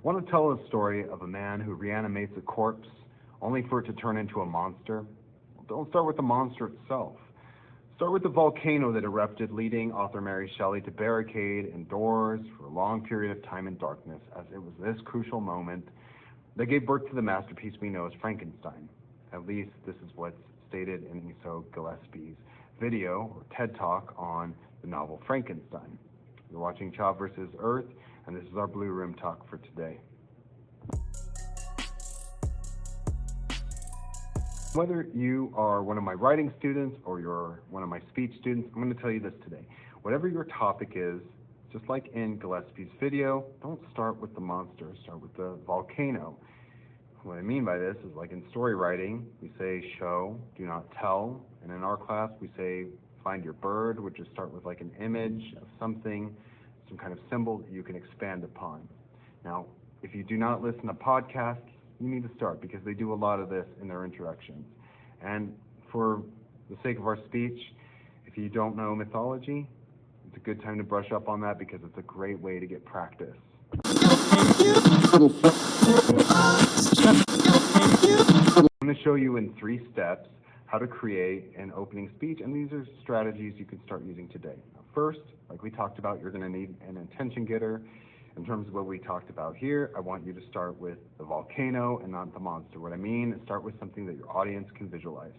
Want to tell a story of a man who reanimates a corpse only for it to turn into a monster? Well, don't start with the monster itself. Start with the volcano that erupted, leading author Mary Shelley to barricade indoors for a long period of time in darkness, as it was this crucial moment that gave birth to the masterpiece we know as Frankenstein. At least this is what's stated in Esau Gillespie's video or TED Talk on the novel Frankenstein. You're watching Child vs. Earth, and this is our Blue Room Talk for today. Whether you are one of my writing students or you're one of my speech students, I'm going to tell you this today. Whatever your topic is, just like in Gillespie's video, don't start with the monster, start with the volcano. What I mean by this is, like in story writing, we say show, do not tell, and in our class we say find your bird, which is start with like an image of something, some kind of symbol that you can expand upon. Now, if you do not listen to podcasts, you need to start, because they do a lot of this in their introductions. And for the sake of our speech, if you don't know mythology, it's a good time to brush up on that, because it's a great way to get practice. I'm going to show you in 3 steps how to create an opening speech, and these are strategies you can start using today. Now, first, like we talked about, you're going to need an attention getter. In terms of what we talked about here, I want you to start with the volcano and not the monster. What I mean is start with something that your audience can visualize.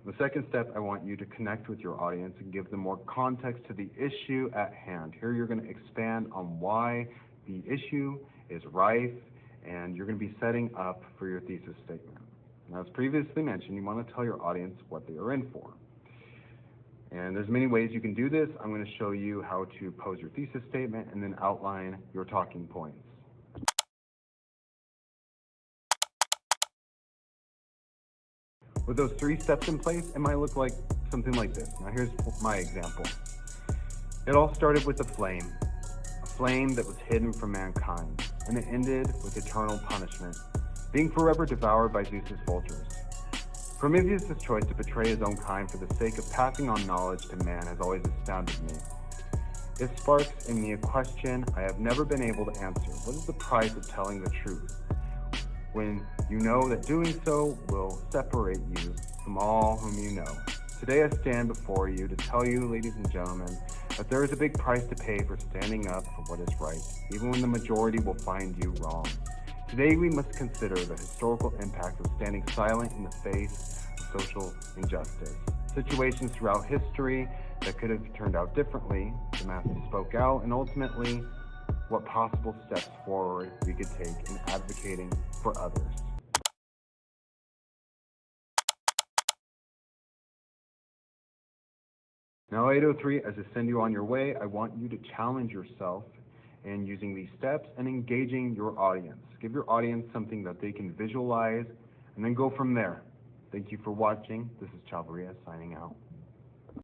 The second step, I want you to connect with your audience and give them more context to the issue at hand. Here you're going to expand on why the issue is rife, and you're going to be setting up for your thesis statement. Now, as previously mentioned, you want to tell your audience what they are in for. And there's many ways you can do this. I'm going to show you how to pose your thesis statement and then outline your talking points. With those 3 steps in place, it might look like something like this. Now, here's my example. It all started with a flame that was hidden from mankind, and it ended with eternal punishment, being forever devoured by Zeus's vultures. Prometheus' choice to betray his own kind for the sake of passing on knowledge to man has always astounded me. It sparks in me a question I have never been able to answer. What is the price of telling the truth, when you know that doing so will separate you from all whom you know? Today I stand before you to tell you, ladies and gentlemen, that there is a big price to pay for standing up for what is right, even when the majority will find you wrong. Today we must consider the historical impact of standing silent in the face of social injustice. Situations throughout history that could have turned out differently, the masses spoke out, and ultimately what possible steps forward we could take in advocating for others. Now, 803, as I send you on your way, I want you to challenge yourself in using these steps and engaging your audience. Give your audience something that they can visualize, and then go from there. Thank you for watching. This is Chavarria signing out.